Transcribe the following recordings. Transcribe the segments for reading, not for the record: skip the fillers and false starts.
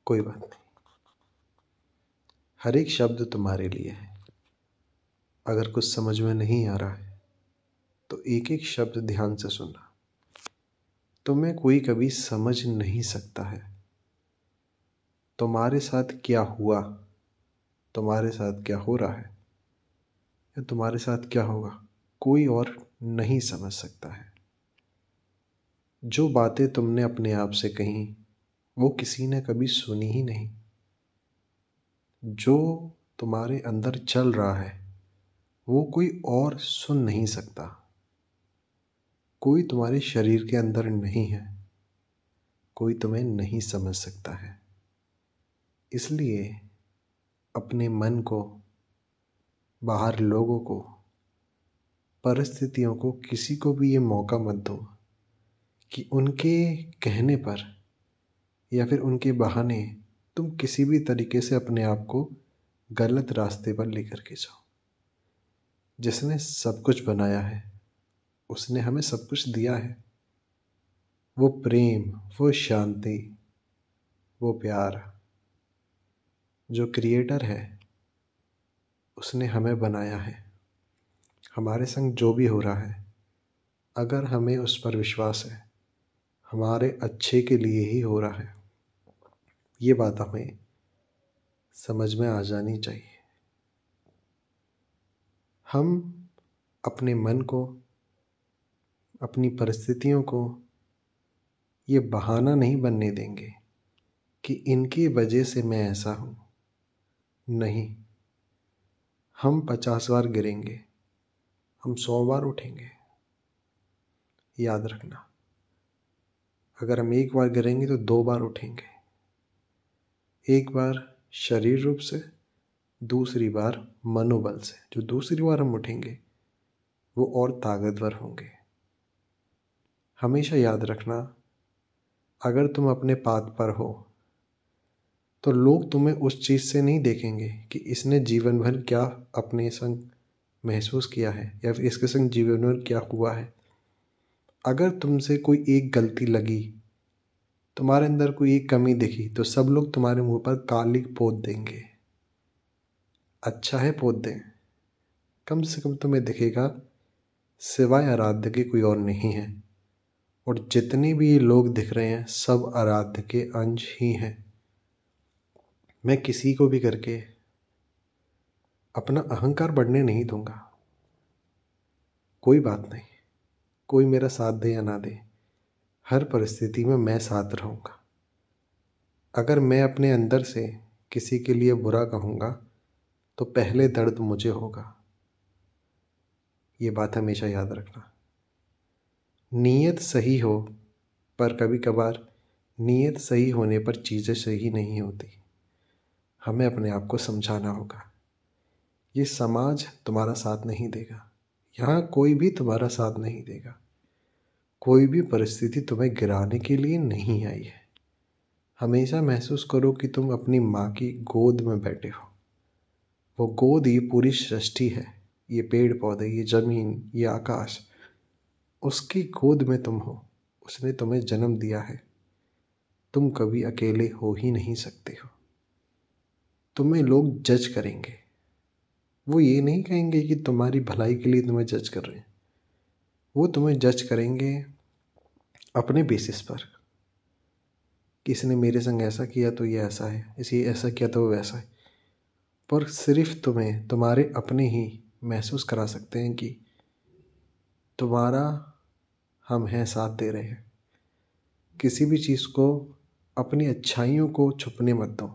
कोई बात नहीं। हर एक शब्द तुम्हारे लिए है। अगर कुछ समझ में नहीं आ रहा है तो एक एक शब्द ध्यान से सुनना। तुम्हें कोई कभी समझ नहीं सकता है। तुम्हारे साथ क्या हुआ, तुम्हारे साथ क्या हो रहा है या तुम्हारे साथ क्या होगा, कोई और नहीं समझ सकता है। जो बातें तुमने अपने आप से कही वो किसी ने कभी सुनी ही नहीं। जो तुम्हारे अंदर चल रहा है वो कोई और सुन नहीं सकता। कोई तुम्हारे शरीर के अंदर नहीं है, कोई तुम्हें नहीं समझ सकता है। इसलिए अपने मन को, बाहर लोगों को, परिस्थितियों को, किसी को भी ये मौका मत दो कि उनके कहने पर या फिर उनके बहाने तुम किसी भी तरीके से अपने आप को गलत रास्ते पर लेकर के जाओ। जिसने सब कुछ बनाया है, उसने हमें सब कुछ दिया है। वो प्रेम, वो शांति, वो प्यार, जो क्रिएटर है उसने हमें बनाया है। हमारे संग जो भी हो रहा है, अगर हमें उस पर विश्वास है, हमारे अच्छे के लिए ही हो रहा है। ये बात हमें समझ में आ जानी चाहिए। हम अपने मन को, अपनी परिस्थितियों को ये बहाना नहीं बनने देंगे कि इनकी वजह से मैं ऐसा हूँ। नहीं, हम 50 बार गिरेंगे, हम 100 बार उठेंगे। याद रखना, अगर हम एक बार गिरेंगे तो 2 बार उठेंगे। एक बार शरीर रूप से, दूसरी बार मनोबल से। जो दूसरी बार हम उठेंगे वो और ताकतवर होंगे। हमेशा याद रखना, अगर तुम अपने पाथ पर हो तो लोग तुम्हें उस चीज़ से नहीं देखेंगे कि इसने जीवन भर क्या अपने संग महसूस किया है या फिर इसके संग जीवन भर क्या हुआ है। अगर तुमसे कोई एक गलती लगी, तुम्हारे अंदर कोई एक कमी दिखी, तो सब लोग तुम्हारे मुंह पर काली पोत देंगे। अच्छा है पोत दें, कम से कम तुम्हें दिखेगा सिवाय आराध्य के कोई और नहीं है। और जितने भी ये लोग दिख रहे हैं सब आराध्य के अंश ही हैं। मैं किसी को भी करके अपना अहंकार बढ़ने नहीं दूंगा। कोई बात नहीं, कोई मेरा साथ दे या ना दे, हर परिस्थिति में मैं साथ रहूँगा। अगर मैं अपने अंदर से किसी के लिए बुरा कहूँगा तो पहले दर्द मुझे होगा। ये बात हमेशा याद रखना। नीयत सही हो, पर कभी कभार नीयत सही होने पर चीज़ें सही नहीं होती। हमें अपने आप को समझाना होगा। ये समाज तुम्हारा साथ नहीं देगा, यहाँ कोई भी तुम्हारा साथ नहीं देगा। कोई भी परिस्थिति तुम्हें गिराने के लिए नहीं आई है। हमेशा महसूस करो कि तुम अपनी माँ की गोद में बैठे हो। वो गोद ये पूरी सृष्टि है, ये पेड़ पौधे, ये ज़मीन, ये आकाश, उसकी गोद में तुम हो। उसने तुम्हें जन्म दिया है। तुम कभी अकेले हो ही नहीं सकते हो। तुम्हें लोग जज करेंगे, वो ये नहीं कहेंगे कि तुम्हारी भलाई के लिए तुम्हें जज कर रहे हैं। वो तुम्हें जज करेंगे अपने बेसिस पर कि इसने मेरे संग ऐसा किया तो ये ऐसा है, इसे ऐसा किया तो वो वैसा है। पर सिर्फ तुम्हें तुम्हारे अपने ही महसूस करा सकते हैं कि तुम्हारा हम हैं, साथ दे रहे हैं। किसी भी चीज़ को, अपनी अच्छाइयों को छुपने मत दो।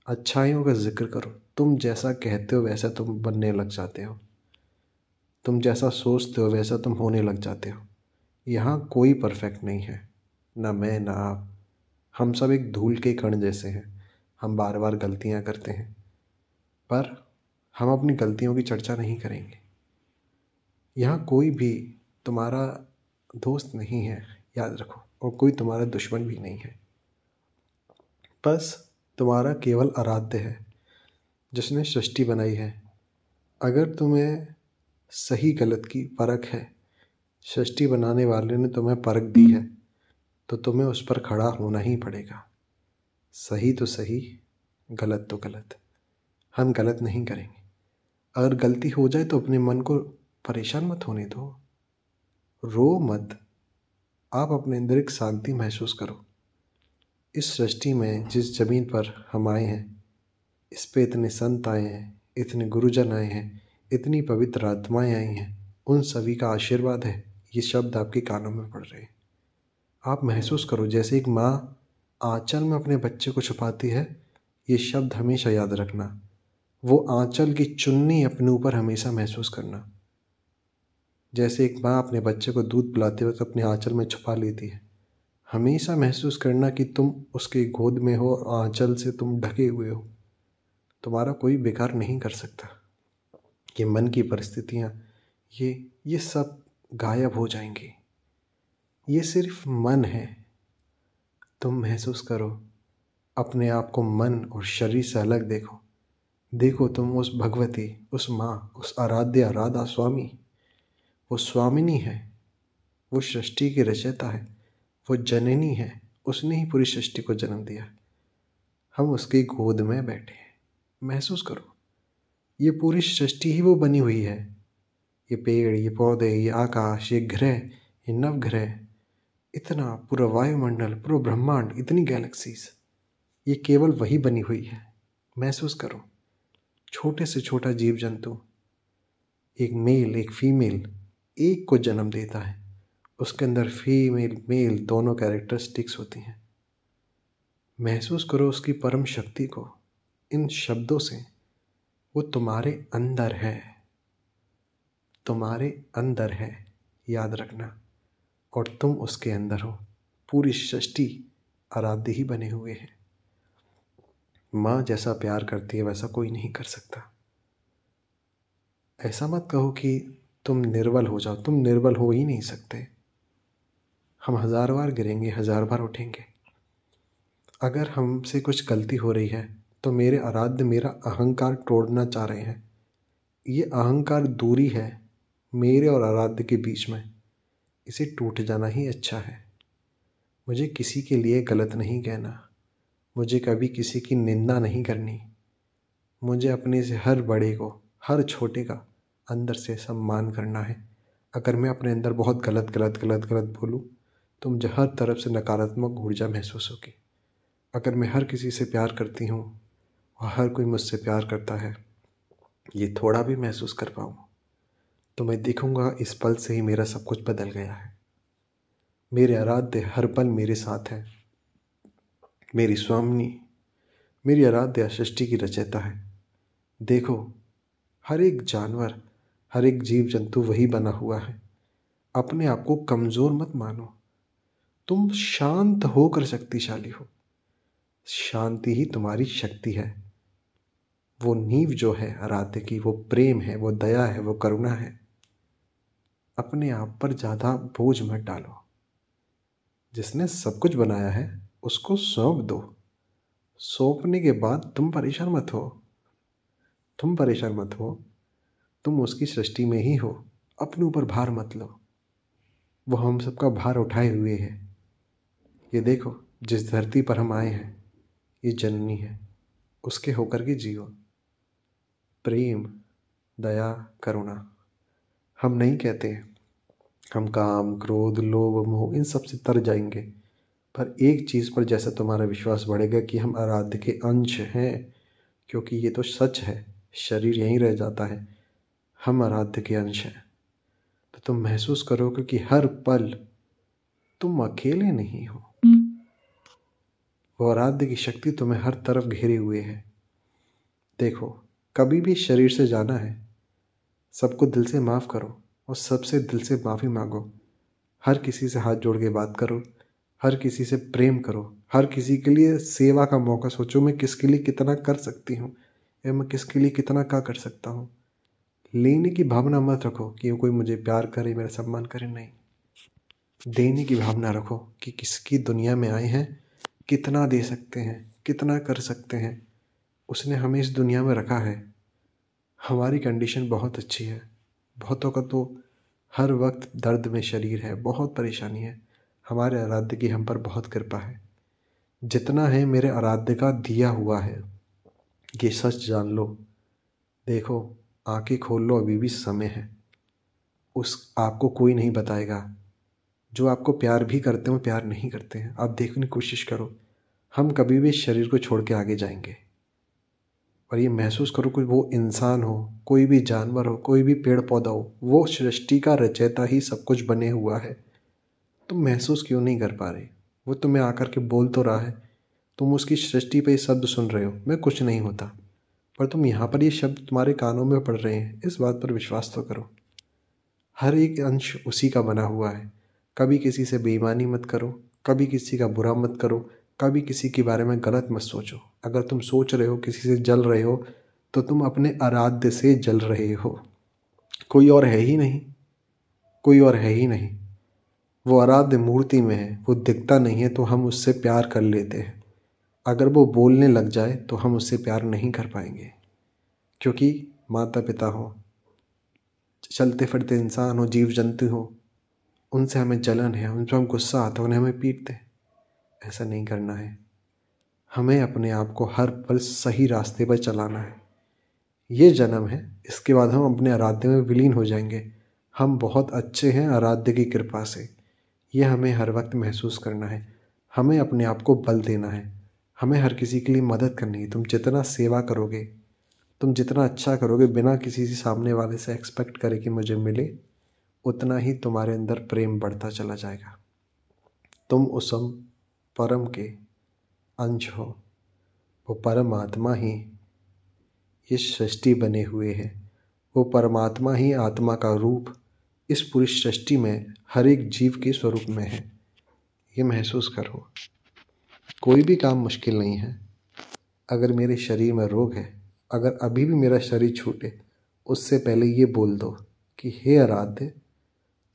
अच्छाइयों का जिक्र करो। तुम जैसा कहते हो वैसा तुम बनने लग जाते हो। तुम जैसा सोचते हो वैसा तुम होने लग जाते हो। यहाँ कोई परफेक्ट नहीं है, ना मैं ना आप। हम सब एक धूल के कण जैसे हैं। हम बार बार गलतियाँ करते हैं, पर हम अपनी गलतियों की चर्चा नहीं करेंगे। यहाँ कोई भी तुम्हारा दोस्त नहीं है, याद रखो, और कोई तुम्हारा दुश्मन भी नहीं है। बस तुम्हारा केवल आराध्य है जिसने सृष्टि बनाई है। अगर तुम्हें सही गलत की परख है, सृष्टि बनाने वाले ने तुम्हें परख दी है, तो तुम्हें उस पर खड़ा होना ही पड़ेगा। सही तो सही, गलत तो गलत। हम गलत नहीं करेंगे। अगर गलती हो जाए तो अपने मन को परेशान मत होने दो, रो मत। आप अपने अंदर एक शांति महसूस करो। इस सृष्टि में जिस ज़मीन पर हम आए हैं, इस पे इतने संत आए हैं, इतने गुरुजन आए हैं, इतनी पवित्र आत्माएं आई हैं, उन सभी का आशीर्वाद है ये शब्द आपके कानों में पड़ रहे हैं। आप महसूस करो जैसे एक माँ आंचल में अपने बच्चे को छुपाती है। ये शब्द हमेशा याद रखना। वो आंचल की चुन्नी अपने ऊपर हमेशा महसूस करना। जैसे एक माँ अपने बच्चे को दूध पिलाते वक्त अपने आंचल में छुपा लेती है, हमेशा महसूस करना कि तुम उसके गोद में हो, आंचल से तुम ढके हुए हो। तुम्हारा कोई बेकार नहीं कर सकता। ये मन की परिस्थितियाँ, ये सब गायब हो जाएंगी। ये सिर्फ मन है। तुम महसूस करो, अपने आप को मन और शरीर से अलग देखो। देखो तुम उस भगवती, उस माँ, उस आराध्या राधा स्वामी, वो स्वामिनी है, वो सृष्टि की रचयिता है, वो जननी है। उसने ही पूरी सृष्टि को जन्म दिया। हम उसकी गोद में बैठे हैं। महसूस करो, ये पूरी सृष्टि ही वो बनी हुई है। ये पेड़, ये पौधे, ये आकाश, ये ग्रह, ये नवग्रह, इतना पूरा वायुमंडल, पूरा ब्रह्मांड, इतनी गैलेक्सीज, ये केवल वही बनी हुई है। महसूस करो, छोटे से छोटा जीव जंतु, एक मेल एक फीमेल, एक को जन्म देता है। उसके अंदर फीमेल मेल दोनों कैरेक्टरिस्टिक्स होती हैं। महसूस करो उसकी परम शक्ति को इन शब्दों से। वो तुम्हारे अंदर है, तुम्हारे अंदर है, याद रखना। और तुम उसके अंदर हो। पूरी सृष्टि आराध्य ही बने हुए हैं। माँ जैसा प्यार करती है वैसा कोई नहीं कर सकता। ऐसा मत कहो कि तुम निर्बल हो जाओ, तुम निर्बल हो ही नहीं सकते। हम 1000 बार गिरेंगे, 1000 बार उठेंगे। अगर हमसे कुछ गलती हो रही है तो मेरे आराध्य मेरा अहंकार तोड़ना चाह रहे हैं। ये अहंकार दूरी है मेरे और आराध्य के बीच में, इसे टूट जाना ही अच्छा है। मुझे किसी के लिए गलत नहीं कहना, मुझे कभी किसी की निंदा नहीं करनी। मुझे अपने से हर बड़े को, हर छोटे का अंदर से सम्मान करना है। अगर मैं अपने अंदर बहुत गलत गलत गलत गलत बोलूँ तो मुझे हर तरफ से नकारात्मक ऊर्जा महसूस होगी। अगर मैं हर किसी से प्यार करती हूँ और हर कोई मुझसे प्यार करता है, ये थोड़ा भी महसूस कर पाऊँ तो मैं देखूँगा इस पल से ही मेरा सब कुछ बदल गया है। मेरे आराध्य हर पल मेरे साथ है। मेरी स्वामिनी, मेरी आराध्या सृष्टि की रचयिता है। देखो, हर एक जानवर, हर एक जीव जंतु वही बना हुआ है। अपने आप को कमज़ोर मत मानो। तुम शांत होकर शक्तिशाली हो। शांति ही तुम्हारी शक्ति है। वो नींव जो है आराध्य की, वो प्रेम है, वो दया है, वो करुणा है। अपने आप पर ज़्यादा बोझ मत डालो। जिसने सब कुछ बनाया है उसको सौंप दो। सौंपने के बाद तुम परेशान मत हो। तुम परेशान मत हो, तुम उसकी सृष्टि में ही हो। अपने ऊपर भार मत लो। वो हम सबका भार उठाए हुए है। ये देखो, जिस धरती पर हम आए हैं ये जननी है, उसके होकर के जियो। प्रेम, दया, करुणा। हम नहीं कहते हम काम, क्रोध, लोभ, मोह इन सब से तर जाएंगे, पर एक चीज़ पर जैसा तुम्हारा विश्वास बढ़ेगा कि हम आराध्य के अंश हैं, क्योंकि ये तो सच है, शरीर यहीं रह जाता है, हम आराध्य के अंश हैं। तो तुम महसूस करोगे कि हर पल तुम अकेले नहीं हो। वो आराध्य की शक्ति तुम्हें हर तरफ घेरे हुए है। देखो, कभी भी शरीर से जाना है, सबको दिल से माफ़ करो और सबसे दिल से माफ़ी मांगो। हर किसी से हाथ जोड़ के बात करो, हर किसी से प्रेम करो, हर किसी के लिए सेवा का मौका सोचो। मैं किसके लिए कितना कर सकती हूँ या मैं किसके लिए कितना क्या कर सकता हूँ। लेने की भावना मत रखो कि कोई मुझे प्यार करे, मेरा सम्मान करे, नहीं। देने की भावना रखो कि किसकी दुनिया में आए हैं, कितना दे सकते हैं, कितना कर सकते हैं। उसने हमें इस दुनिया में रखा है। हमारी कंडीशन बहुत अच्छी है। बहुतों का तो हर वक्त दर्द में शरीर है, बहुत परेशानी है। हमारे आराध्य की हम पर बहुत कृपा है। जितना है मेरे आराध्य का दिया हुआ है, ये सच जान लो। देखो, आंखें खोल लो, अभी भी समय है। उस आपको कोई नहीं बताएगा। जो आपको प्यार भी करते हो प्यार नहीं करते हैं। आप देखने की कोशिश करो, हम कभी भी इस शरीर को छोड़ के आगे जाएंगे। और ये महसूस करो, कोई वो इंसान हो, कोई भी जानवर हो, कोई भी पेड़ पौधा हो, वो सृष्टि का रचयिता ही सब कुछ बने हुआ है। तुम महसूस क्यों नहीं कर पा रहे? वो तुम्हें आकर के बोल तो रहा है, तुम उसकी सृष्टि पे शब्द सुन रहे हो, मैं कुछ नहीं होता, पर तुम यहाँ पर ये शब्द तुम्हारे कानों में पड़ रहे हैं। इस बात पर विश्वास तो करो। हर एक अंश उसी का बना हुआ है। कभी किसी से बेईमानी मत करो, कभी किसी का बुरा मत करो, कभी किसी के बारे में गलत मत सोचो। अगर तुम सोच रहे हो, किसी से जल रहे हो, तो तुम अपने आराध्य से जल रहे हो। कोई और है ही नहीं, कोई और है ही नहीं। वो आराध्य मूर्ति में है, वो दिखता नहीं है तो हम उससे प्यार कर लेते हैं। अगर वो बोलने लग जाए तो हम उससे प्यार नहीं कर पाएंगे, क्योंकि माता पिता हो, चलते फिरते इंसान हो, जीव जंतु हो, उनसे हमें जलन है, उन पर हम गुस्सा आता है, उन्हें हमें पीटते हैं। ऐसा नहीं करना है। हमें अपने आप को हर पल सही रास्ते पर चलाना है। ये जन्म है, इसके बाद हम अपने आराध्य में विलीन हो जाएंगे। हम बहुत अच्छे हैं आराध्य की कृपा से। ये हमें हर वक्त महसूस करना है। हमें अपने आप को बल देना है। हमें हर किसी के लिए मदद करनी है। तुम जितना सेवा करोगे, तुम जितना अच्छा करोगे बिना किसी से सामने वाले से एक्सपेक्ट करे कि मुझे मिले, उतना ही तुम्हारे अंदर प्रेम बढ़ता चला जाएगा। तुम उस परम के अंश हो। वो परमात्मा ही इस सृष्टि बने हुए हैं। वो परमात्मा ही आत्मा का रूप इस पूरी सृष्टि में हर एक जीव के स्वरूप में है। ये महसूस करो। कोई भी काम मुश्किल नहीं है। अगर मेरे शरीर में रोग है, अगर अभी भी मेरा शरीर छूटे, उससे पहले ये बोल दो कि हे आराध्य,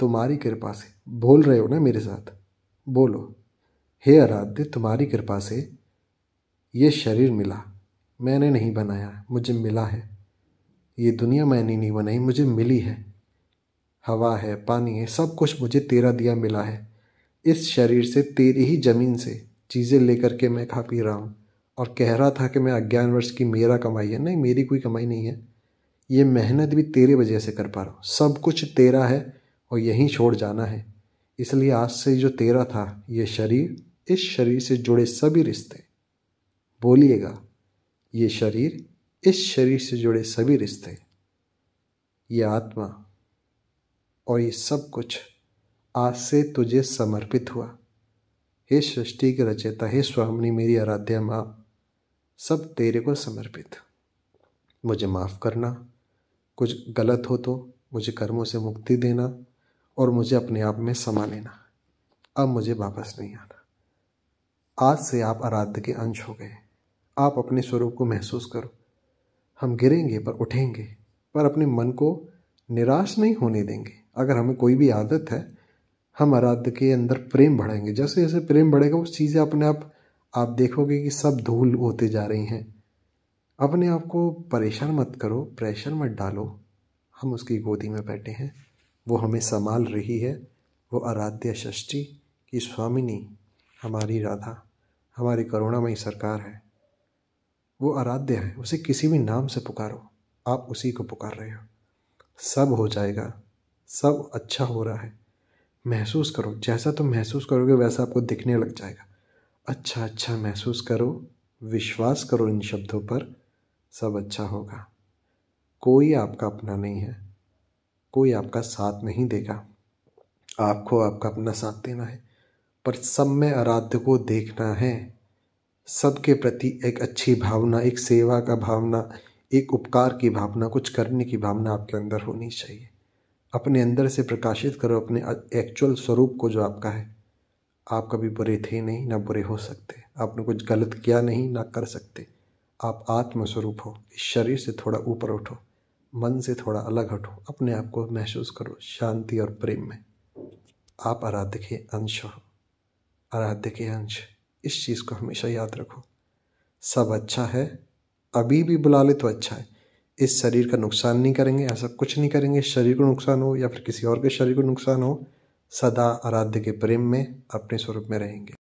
तुम्हारी कृपा से, बोल रहे हो ना मेरे साथ, बोलो, हे आराध्य, तुम्हारी कृपा से ये शरीर मिला। मैंने नहीं बनाया, मुझे मिला है। ये दुनिया मैंने नहीं बनाई, मुझे मिली है। हवा है, पानी है, सब कुछ मुझे तेरा दिया मिला है। इस शरीर से, तेरी ही ज़मीन से चीज़ें लेकर के मैं खा पी रहा हूँ और कह रहा था कि मैं अज्ञानवश की मेरा कमाई है। नहीं, मेरी कोई कमाई नहीं है। ये मेहनत भी तेरे वजह से कर पा रहा हूँ। सब कुछ तेरा है और यहीं छोड़ जाना है। इसलिए आज से जो तेरा था, ये शरीर, इस शरीर से जुड़े सभी रिश्ते, बोलिएगा, ये शरीर, इस शरीर से जुड़े सभी रिश्ते, ये आत्मा और ये सब कुछ आज से तुझे समर्पित हुआ। हे सृष्टि के रचयिता, हे स्वामिनी मेरी आराध्या माँ, सब तेरे को समर्पित। मुझे माफ़ करना, कुछ गलत हो तो मुझे कर्मों से मुक्ति देना और मुझे अपने आप में समा लेना। अब मुझे वापस नहीं आना। आज से आप आराध्य के अंश हो गए। आप अपने स्वरूप को महसूस करो। हम गिरेंगे पर उठेंगे, पर अपने मन को निराश नहीं होने देंगे। अगर हमें कोई भी आदत है, हम आराध्य के अंदर प्रेम बढ़ाएंगे। जैसे जैसे प्रेम बढ़ेगा, वो चीज़ें अपने आप देखोगे कि सब धूल होते जा रही हैं। अपने आप को परेशान मत करो, प्रेशर मत डालो। हम उसकी गोदी में बैठे हैं, वो हमें संभाल रही है। वो आराध्य सृष्टि की स्वामिनी हमारी राधा, हमारी करुणामयी सरकार है। वो आराध्य है, उसे किसी भी नाम से पुकारो, आप उसी को पुकार रहे हो। सब हो जाएगा, सब अच्छा हो रहा है। महसूस करो, जैसा तुम महसूस करोगे वैसा आपको दिखने लग जाएगा। अच्छा अच्छा महसूस करो, विश्वास करो इन शब्दों पर, सब अच्छा होगा। कोई आपका अपना नहीं है, कोई आपका साथ नहीं देगा। आपको आपका अपना साथ देना है, पर सब में आराध्य को देखना है। सबके प्रति एक अच्छी भावना, एक सेवा का भावना, एक उपकार की भावना, कुछ करने की भावना आपके अंदर होनी चाहिए। अपने अंदर से प्रकाशित करो अपने एक्चुअल स्वरूप को जो आपका है। आप कभी बुरे थे नहीं, ना बुरे हो सकते। आपने कुछ गलत किया नहीं, ना कर सकते। आप आत्मस्वरूप हो। इस शरीर से थोड़ा ऊपर उठो, मन से थोड़ा अलग हटो, अपने आप को महसूस करो शांति और प्रेम में। आप आराध्य के अंश हो, आराध्य के अंश। इस चीज़ को हमेशा याद रखो। सब अच्छा है, अभी भी बुला ले तो अच्छा है। इस शरीर का नुकसान नहीं करेंगे, ऐसा कुछ नहीं करेंगे। शरीर को नुकसान हो या फिर किसी और के शरीर को नुकसान हो, सदा आराध्य के प्रेम में अपने स्वरूप में रहेंगे।